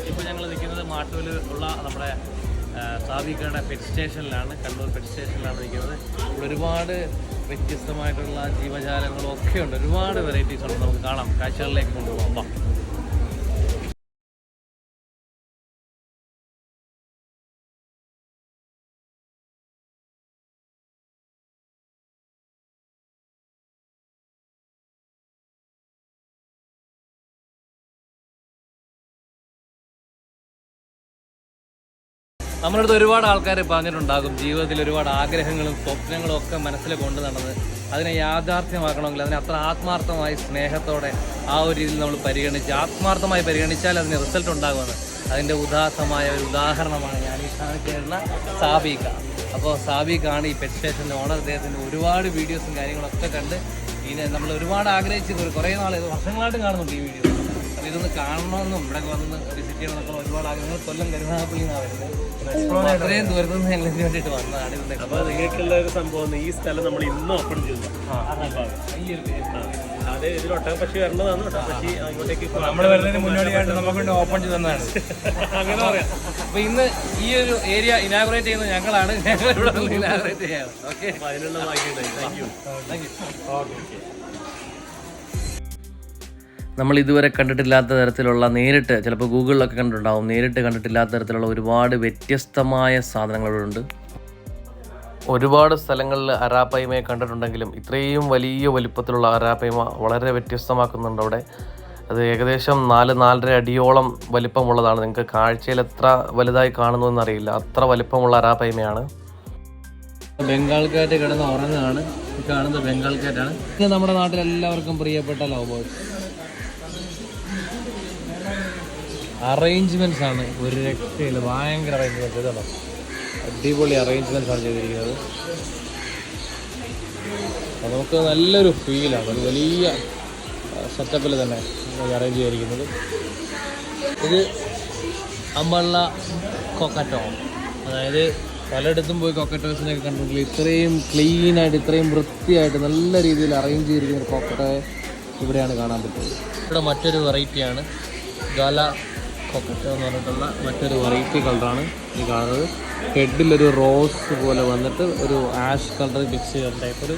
ഇപ്പോൾ ഞങ്ങൾ നിൽക്കുന്നത് മാട്ടൂൽ ഉള്ള നമ്മുടെ സാബിക്കയുടെ പെറ്റ് സ്റ്റേഷനിലാണ്, കണ്ണൂർ പെറ്റ് സ്റ്റേഷനിലാണ് നിൽക്കുന്നത്. ഇവിടെ ഒരുപാട് വ്യത്യസ്തമായിട്ടുള്ള ജീവജാലങ്ങളും ഒക്കെ ഉണ്ട്, ഒരുപാട് വെറൈറ്റീസ് ഉണ്ട്. നമുക്ക് കാണാം, കാഴ്ചകളിലേക്ക് കൊണ്ടുപോകാം. നമ്മുടെ അടുത്ത് ഒരുപാട് ആൾക്കാർ പറഞ്ഞിട്ടുണ്ടാകും ജീവിതത്തിൽ ഒരുപാട് ആഗ്രഹങ്ങളും സ്വപ്നങ്ങളും ഒക്കെ മനസ്സിൽ കൊണ്ടു നടന്ന് അതിനെ യാഥാർത്ഥ്യമാക്കണമെങ്കിൽ അതിനെ അത്ര ആത്മാർത്ഥമായി സ്നേഹത്തോടെ ആ ഒരു രീതിയിൽ നമ്മൾ ആത്മാർത്ഥമായി പരിഗണിച്ചാൽ അതിന് റിസൾട്ട് ഉണ്ടാകുമെന്ന് അതിൻ്റെ ഉദാത്തമായ ഒരു ഉദാഹരണമാണ് ഞാൻ ഈ കാണിച്ചിരുന്ന സാബിക. അപ്പോൾ സാബിക്കാണ് ഈ പെറ്റ് സ്റ്റേഷൻ്റെ ഓണർ. അദ്ദേഹത്തിൻ്റെ ഒരുപാട് വീഡിയോസും കാര്യങ്ങളൊക്കെ കണ്ട് ഇതിനെ നമ്മൾ ഒരുപാട് ആഗ്രഹിച്ച് കുറേ നാൾ വർഷങ്ങളായിട്ട് കാണുന്നുണ്ട് ഈ വീഡിയോ. അപ്പോൾ ഇതൊന്ന് കാണണമെന്നും ഇവിടെ വന്ന് വിസിറ്റ് ചെയ്യണമെന്നൊക്കെ ഒരുപാട് ആഗ്രഹങ്ങൾ. കൊല്ലം കരുനാഗപ്പള്ളി നിന്നാണ് വരുന്നത്. അത്രയും ദൂരത്തു നിന്ന് എല്ലാത്തിനും വേണ്ടിയിട്ട് വന്നതാണ്. ഇതിൻ്റെ അപ്പോൾ നിങ്ങൾക്കുള്ള ഒരു സംഭവം ഈ സ്ഥലം നമ്മൾ ഇന്നും ഓപ്പൺ ചെയ്തു. അത് ഇതിൽ ഒട്ടകപ്പക്ഷി വരേണ്ടതാണ്. ഒട്ടകപ്പക്ഷി അങ്ങോട്ടേക്ക് നമ്മൾ വരുന്നതിന് മുന്നോടിയായിട്ട് നമുക്ക് ഓപ്പൺ ചെയ്ത് തന്നതാണ്. അങ്ങനെ പറയാം. അപ്പോൾ ഇന്ന് ഈ ഒരു ഏരിയ ഇനാഗുറേറ്റ് ചെയ്യുന്നത് ഞങ്ങളാണ്. ഞങ്ങൾ ഇവിടെ ഇനാഗുറേറ്റ് ചെയ്യാണ്. ഓക്കെ, അതിനുള്ള ഭാഗ്യമുണ്ടായി. Thank you. ഓക്കെ. നമ്മൾ ഇതുവരെ കണ്ടിട്ടില്ലാത്ത തരത്തിലുള്ള നേരിട്ട്, ചിലപ്പോൾ ഗൂഗിളിലൊക്കെ കണ്ടിട്ടുണ്ടാവും, നേരിട്ട് കണ്ടിട്ടില്ലാത്ത തരത്തിലുള്ള ഒരുപാട് വ്യത്യസ്തമായ സാധനങ്ങളുണ്ട്. ഒരുപാട് സ്ഥലങ്ങളിൽ അരാപ്പയ്മയെ കണ്ടിട്ടുണ്ടെങ്കിലും ഇത്രയും വലിയ വലിപ്പത്തിലുള്ള അരാപ്പയ്മ വളരെ വ്യത്യസ്തമാക്കുന്നുണ്ട് അവിടെ. അത് ഏകദേശം 4-4.5 അടിയോളം വലിപ്പമുള്ളതാണ്. നിങ്ങൾക്ക് കാഴ്ചയിൽ എത്ര വലുതായി കാണുന്നു എന്നറിയില്ല, അത്ര വലിപ്പമുള്ള അരാപ്പയ്മയാണ്. ബംഗാൾ കാറ്റ് കിടന്ന് ഉറങ്ങുകയാണ്. ഈ കാണുന്നത് ബംഗാൾ കാറ്റാണ്. ഇത് നമ്മുടെ നാട്ടിൽ എല്ലാവർക്കും പ്രിയപ്പെട്ട ലവ് ബേർഡ്സ്. അറേഞ്ച്മെൻറ്റ്സ് ആണ്, ഒരു രക്ഷയില്ല, ഭയങ്കര അറേഞ്ച്മെൻറ്റ്സ്. ഇതാണ് അടിപൊളി അറേഞ്ച്മെൻറ്റ്സ് ആണ് ചെയ്തിരിക്കുന്നത്. നമുക്ക് നല്ലൊരു ഫീലാണ്, ഒരു വലിയ സെറ്റപ്പിൽ തന്നെ അറേഞ്ച് ചെയ്തിരിക്കുന്നത്. ഇത് അമ്പള്ള കൊക്കറ്റോ, അതായത് പലയിടത്തും പോയി കൊക്കറ്റോസിനൊക്കെ കണ്ടിട്ടില്ല, ഇത്രയും ക്ലീനായിട്ട് ഇത്രയും വൃത്തിയായിട്ട് നല്ല രീതിയിൽ അറേഞ്ച് ചെയ്തിരിക്കുന്ന ഒരു കൊക്കറ്റോയെ ഇവിടെയാണ് കാണാൻ പറ്റുന്നത്. ഇവിടെ മറ്റൊരു വെറൈറ്റിയാണ് ഗാല കൊക്കറ്റോ എന്ന് പറഞ്ഞിട്ടുള്ള മറ്റൊരു വെറൈറ്റി കളറാണ് ഈ കാണുന്നത്. ഹെഡിലൊരു റോസ് പോലെ വന്നിട്ട് ഒരു ആഷ് കളർ മിക്സ് ചെയ്ത ടൈപ്പ് ഒരു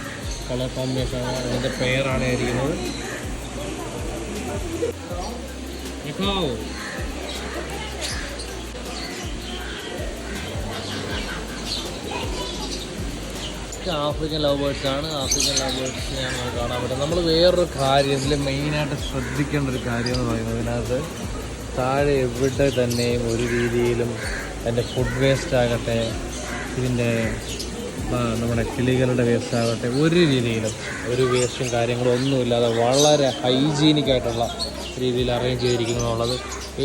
കളർ കോമ്പിനേഷനാണ്. അതിൻ്റെ പെയറാണ് ഇരിക്കുന്നത്. ആഫ്രിക്കൻ ലവ് ബേർഡ്സ് ആണ്. ആഫ്രിക്കൻ ലവ് ബേർഡ്സ് ഞങ്ങൾ കാണാൻ പറ്റും. നമ്മൾ വേറൊരു കാര്യം ഇതിൽ മെയിനായിട്ട് ശ്രദ്ധിക്കേണ്ട ഒരു കാര്യം എന്ന് പറയുന്നത്, ഇതിനകത്ത് താഴെ എവിടെ തന്നെയും ഒരു രീതിയിലും അതിൻ്റെ ഫുഡ് വേസ്റ്റ് ആകട്ടെ, ഇതിൻ്റെ നമ്മുടെ കിളികളുടെ വേസ്റ്റ് ആകട്ടെ, ഒരു രീതിയിലും ഒരു വേസ്റ്റും കാര്യങ്ങളും ഒന്നുമില്ലാതെ വളരെ ഹൈജീനിക്കായിട്ടുള്ള രീതിയിൽ അറേഞ്ച് ചെയ്തിരിക്കുന്നു എന്നുള്ളത്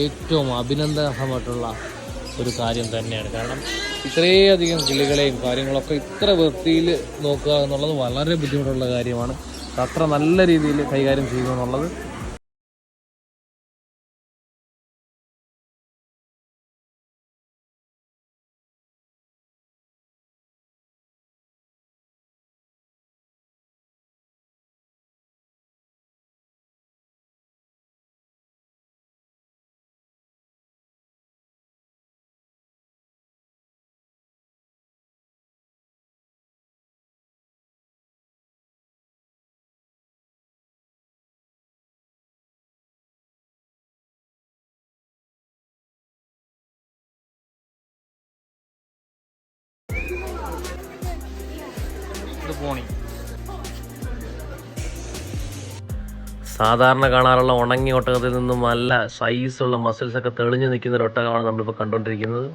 ഏറ്റവും അഭിനന്ദനാർഹമായിട്ടുള്ള ഒരു കാര്യം തന്നെയാണ്. കാരണം ഇത്രയധികം കിളികളെയും കാര്യങ്ങളൊക്കെ ഇത്ര വൃത്തിയിൽ നോക്കുക എന്നുള്ളത് വളരെ ബുദ്ധിമുട്ടുള്ള കാര്യമാണ്. അത്ര നല്ല രീതിയിൽ കൈകാര്യം ചെയ്യുക എന്നുള്ളത് പോണി. സാധാരണ കാണാറുള്ള ഉണങ്ങിയ ഒട്ടകത്തിൽ നിന്നും നല്ല സൈസുള്ള മസിൽസൊക്കെ തെളിഞ്ഞു നിൽക്കുന്ന ഒരു ഒട്ടകമാണ് നമ്മളിപ്പോൾ കണ്ടുകൊണ്ടിരിക്കുന്നത്.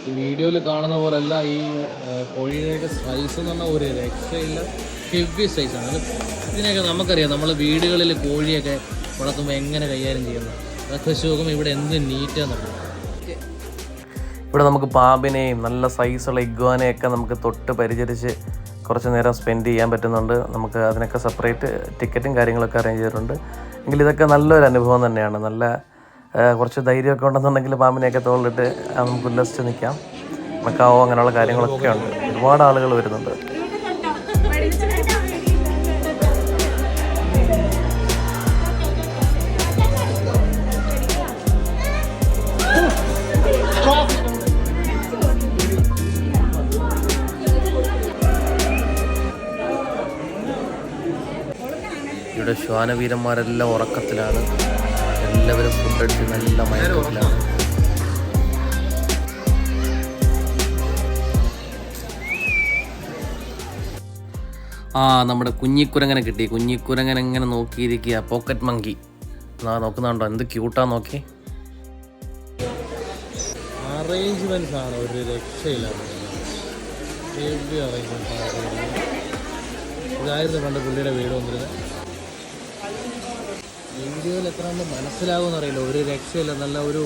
ഈ വീഡിയോയിൽ കാണുന്ന പോലെയല്ല ഈ കോഴിയുടെയൊക്കെ സൈസ് എന്ന് പറഞ്ഞാൽ ഒരു രക്ഷയില്ല, ഹെവി സൈസാണ്. ഇതിനെയൊക്കെ നമുക്കറിയാം, നമ്മൾ വീടുകളിൽ കോഴിയൊക്കെ വളർത്തുമ്പോൾ എങ്ങനെ കൈകാര്യം ചെയ്യുന്നത്, അതൊക്കെ വെച്ച് നോക്കുമ്പോൾ ഇവിടെ എന്ത് നീറ്റാന്നുണ്ട്. ഇവിടെ നമുക്ക് പാമ്പിനെയും നല്ല സൈസുള്ള ഇഗ്വാനെയൊക്കെ നമുക്ക് തൊട്ട് പരിചരിച്ച് കുറച്ച് നേരം സ്പെൻഡ് ചെയ്യാൻ പറ്റുന്നുണ്ട്. നമുക്ക് അതിനൊക്കെ സെപ്പറേറ്റ് ടിക്കറ്റും കാര്യങ്ങളൊക്കെ അറേഞ്ച് ചെയ്തിട്ടുണ്ട്. എങ്കിൽ ഇതൊക്കെ നല്ലൊരു അനുഭവം തന്നെയാണ്. നല്ല കുറച്ച് ധൈര്യമൊക്കെ ഉണ്ടെന്നുണ്ടെങ്കിൽ പാമ്പിനെയൊക്കെ തോളിലിട്ട് നമുക്ക് ഉല്ലസിച്ച് നിൽക്കാം. മക്കാവോ അങ്ങനെയുള്ള കാര്യങ്ങളൊക്കെ ഉണ്ട്. ഒരുപാട് ആളുകൾ വരുന്നുണ്ട്. ഇവിടെ ശ്വാനവീരന്മാരെല്ലാം ഉറക്കത്തിലാണ്. എല്ലാവരും ഫുഡടിച്ച് നല്ല മയക്കത്തിലാണ്. നമ്മുടെ കുഞ്ഞിക്കുരങ്ങനെ കിട്ടി. കുഞ്ഞിക്കുരങ്ങനെ എങ്ങനെ നോക്കിയിരിക്കുക. പോക്കറ്റ് മങ്കി നോക്കുന്നുണ്ടോ? എന്ത് ക്യൂട്ടാ നോക്കി. അറേഞ്ച്മെന്റ്സ് ആണ് ഒരു രക്ഷയില്ലാത്ത. ഇതായിരുന്നു പണ്ട് പുള്ളിയുടെ വീട് വന്നിരുന്നത്. വീഡിയോയിൽ എത്ര മനസ്സിലാകുമെന്ന് അറിയില്ല. ഒരു രക്ഷയില്ല. നല്ല ഒരു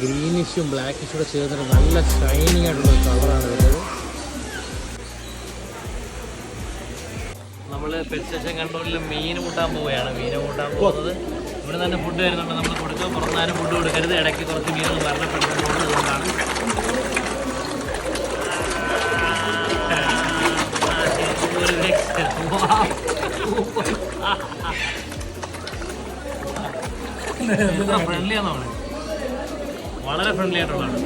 ഗ്രീനിഷും ബ്ലാക്കിഷും കൂടെ ചേർന്നിട്ട് നല്ല ഷൈനിങ് ആയിട്ടുള്ള കളറാണ് വരുന്നത്. നമ്മൾ പെറ്റ് സ്റ്റേഷൻ കൺട്രോളിൽ മീൻ കൂട്ടാൻ പോവുകയാണ്. മീൻ കൂട്ടാൻ പോകുന്നത് ഇവിടെ തന്നെ ഫുഡ് വരുന്നുണ്ട്. നമ്മൾ കൊടുക്കുക. പുറത്താരും ഫുഡ് കൊടുക്കരുത്. ഇടയ്ക്ക് കുറച്ച് മീനുകൾ മരണപ്പെടുന്നതുകൊണ്ടാണ്. ഫ്രണ്ട്ലിയാണെന്നാണ്, വളരെ ഫ്രണ്ട്ലി ആയിട്ടുള്ളതാണ്.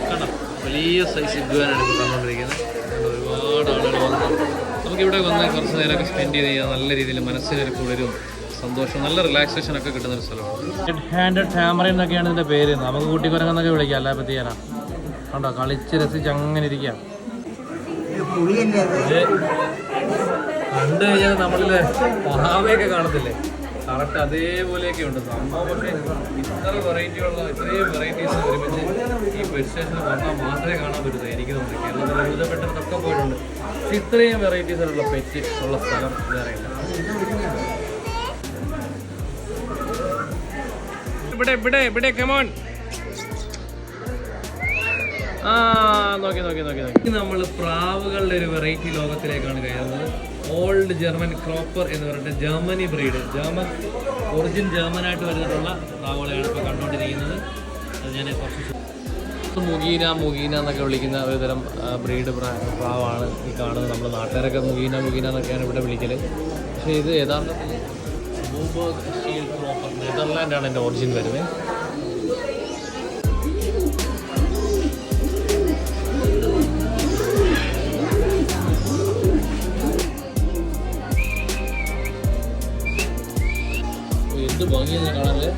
കണ്ടോ, വലിയ സൈസ് ഇഗ്വാനാണ് ഇപ്പോൾ കണ്ടുകൊണ്ടിരിക്കുന്നത്. ഒരുപാട് ആളുകൾ വന്ന് നമുക്കിവിടെ വന്ന് കുറച്ച് നേരമൊക്കെ സ്പെൻഡ് ചെയ്ത് കഴിഞ്ഞാൽ നല്ല രീതിയിൽ മനസ്സിനൊരു കുളിരും സന്തോഷം, നല്ല റിലാക്സേഷൻ ഒക്കെ കിട്ടുന്ന ഒരു സ്ഥലമാണ്. റെഡ് ഹാൻഡഡ് ടാമറിൻ എന്നൊക്കെയാണ് ഇതിൻ്റെ പേര്. നമുക്ക് കൂട്ടിക്കുരങ്ങെന്നൊക്കെ വിളിക്കാം, അല്ലാതെ പറ്റി ചെയ്യാനാ. കണ്ടോ, കളിച്ച് രസിച്ച് അങ്ങനെ ഇരിക്കുക. കണ്ടു കഴിഞ്ഞാൽ നമ്മളിൽ മഹാവയൊക്കെ കാണത്തില്ലേ, കറക്റ്റ് അതേപോലെയൊക്കെ ഉണ്ട് സംഭവം. പക്ഷേ ഇത്രയും വെറൈറ്റീസ് ഒരുമിച്ച് ഈ പെറ്റ് സ്റ്റേഷനിൽ വന്നാൽ മാത്രമേ കാണാൻ പറ്റുന്നത്. എനിക്ക് തോന്നുന്നു കേരളത്തിൽ വിധപ്പെട്ടതൊക്കെ പോയിട്ടുണ്ട്. പക്ഷെ ഇത്രയും വെറൈറ്റീസിലുള്ള പെറ്റ് ഉള്ള സ്ഥലം വേറെ ഇല്ല. ഇവിടെ കമോൺ. നോക്കി നമ്മൾ പ്രാവുകളുടെ ഒരു വെറൈറ്റി ലോകത്തിലേക്കാണ് കയറുന്നത്. ഓൾഡ് ജർമ്മൻ ക്രോപ്പർ എന്ന് പറഞ്ഞിട്ട് ജർമ്മനി ബ്രീഡ്, ഒറിജിൻ ജർമ്മനായിട്ട് വരുന്നിട്ടുള്ള പ്രാവുകളെയാണ് ഇപ്പോൾ കണ്ടുകൊണ്ടിരിക്കുന്നത്. അത് ഞാൻ കുറച്ച് മുഗീന എന്നൊക്കെ വിളിക്കുന്ന ഒരു തരം ബ്രീഡ് പ്രാവാണ് ഈ കാണുന്നത്. നമ്മുടെ നാട്ടുകാരൊക്കെ മുഗീന എന്നൊക്കെയാണ് ഇവിടെ വിളിക്കൽ. പക്ഷേ ഇത് യഥാർത്ഥത്തിൽ ബൂബർഗ് ഷീൽഡ് ക്രോപ്പർ, നെതർലാൻഡാണ് എൻ്റെ ഒറിജിൻ വരുന്നത്. എന്ത് ഭംഗിയെന്ന് കാണാനല്ലേ.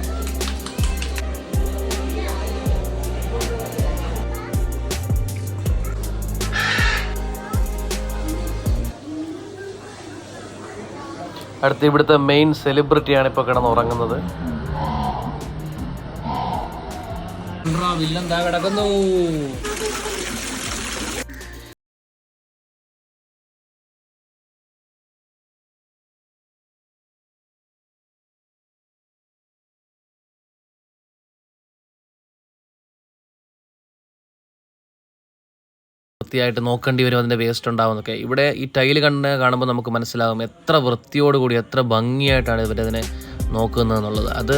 അടുത്ത ഇവിടുത്തെ മെയിൻ സെലിബ്രിറ്റിയാണ് ഇപ്പോൾ കിടന്നുറങ്ങുന്നത്. വില്ലൻ ദാ കിടക്കുന്നു. വൃത്തിയായിട്ട് നോക്കേണ്ടി വരും, അതിൻ്റെ വേസ്റ്റ് ഉണ്ടാവുന്നൊക്കെ. ഇവിടെ ഈ ടൈല് കാണുമ്പോൾ നമുക്ക് മനസ്സിലാകും എത്ര വൃത്തിയോടുകൂടി എത്ര ഭംഗിയായിട്ടാണ് ഇവരതിനെ നോക്കുന്നതെന്നുള്ളത്.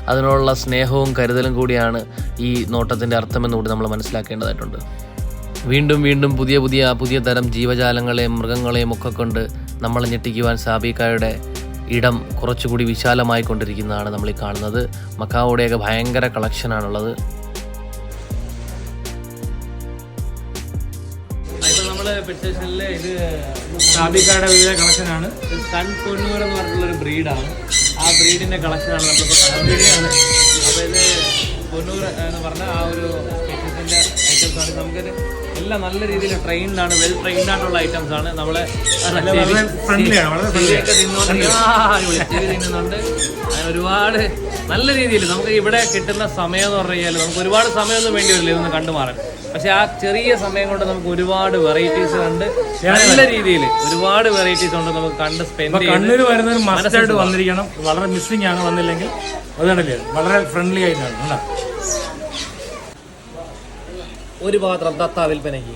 അതിനുള്ള സ്നേഹവും കരുതലും കൂടിയാണ് ഈ നോട്ടത്തിൻ്റെ അർത്ഥമെന്നുകൂടി നമ്മൾ മനസ്സിലാക്കേണ്ടതായിട്ടുണ്ട്. വീണ്ടും പുതിയ തരം ജീവജാലങ്ങളെയും മൃഗങ്ങളെയും ഒക്കെ കൊണ്ട് നമ്മളെ ഞെട്ടിക്കുവാൻ സാബിക്കായുടെ ഇടം കുറച്ചുകൂടി വിശാലമായിക്കൊണ്ടിരിക്കുന്നതാണ് നമ്മൾ ഈ കാണുന്നത്. മക്കാവോടെയൊക്കെ ഭയങ്കര കളക്ഷനാണുള്ളത്. പെറ്റ് സ്റ്റേഷനിലെ ഇത് സാബിക്കായുടെ വിവിധ കളക്ഷനാണ്. സൺ പൊന്നൂർ എന്ന് പറഞ്ഞിട്ടുള്ളൊരു ബ്രീഡാണ്. ആ ബ്രീഡിൻ്റെ കളക്ഷനാണ് നമ്മളിപ്പോൾ കണ്ടുകൊണ്ടിരിക്കുന്നത്. അപ്പോൾ ഇത് പൊന്നൂർ എന്ന് പറഞ്ഞാൽ ആ ഒരു സ്പെഷ്യസിൻ്റെ ഐറ്റംസാണ്. നമുക്കിത് എല്ലാം നല്ല രീതിയിൽ ട്രെയിൻഡാണ്, വെൽ ട്രെയിൻഡ് ആയിട്ടുള്ള ഐറ്റംസാണ്. നമ്മളെ തിന്നുന്നുണ്ട്. അങ്ങനെ ഒരുപാട് നല്ല രീതിയിൽ നമുക്ക് ഇവിടെ കിട്ടുന്ന സമയം എന്ന് പറഞ്ഞു കഴിഞ്ഞാൽ നമുക്ക് ഒരുപാട് സമയമൊന്നും വേണ്ടി വരില്ല ഇതൊന്ന് കണ്ടുമാറാൻ. പക്ഷെ ആ ചെറിയ സമയം കൊണ്ട് നമുക്ക് ഒരുപാട് വെറൈറ്റീസ് കണ്ട് നല്ല രീതിയിൽ ഒരുപാട് വെറൈറ്റീസ് കൊണ്ട് നമുക്ക് കണ്ട് സ്പെൻഡ് ചെയ്യാൻ. കണ്ണൂർ വരുന്നതിന് മസ്റ്റായിട്ട് വന്നിരിക്കണം. വളരെ മിസ്സിംഗ് ആണ്, വന്നില്ലെങ്കിൽ അതുകൊണ്ടല്ലേ വളരെ ഫ്രണ്ട്ലി ആയിട്ടാണ്. ഒരു പാത്രം തത്ത വിൽപ്പനയ്ക്ക്.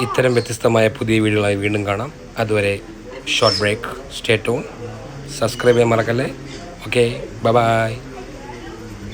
ഇത്തരം വ്യത്യസ്തമായ പുതിയ വീഡിയോകളായി വീണ്ടും കാണാം. അതുവരെ short break. Stay tune. Subscribe ചെയ്യാൻ മറക്കല്ലേ. Okay, by.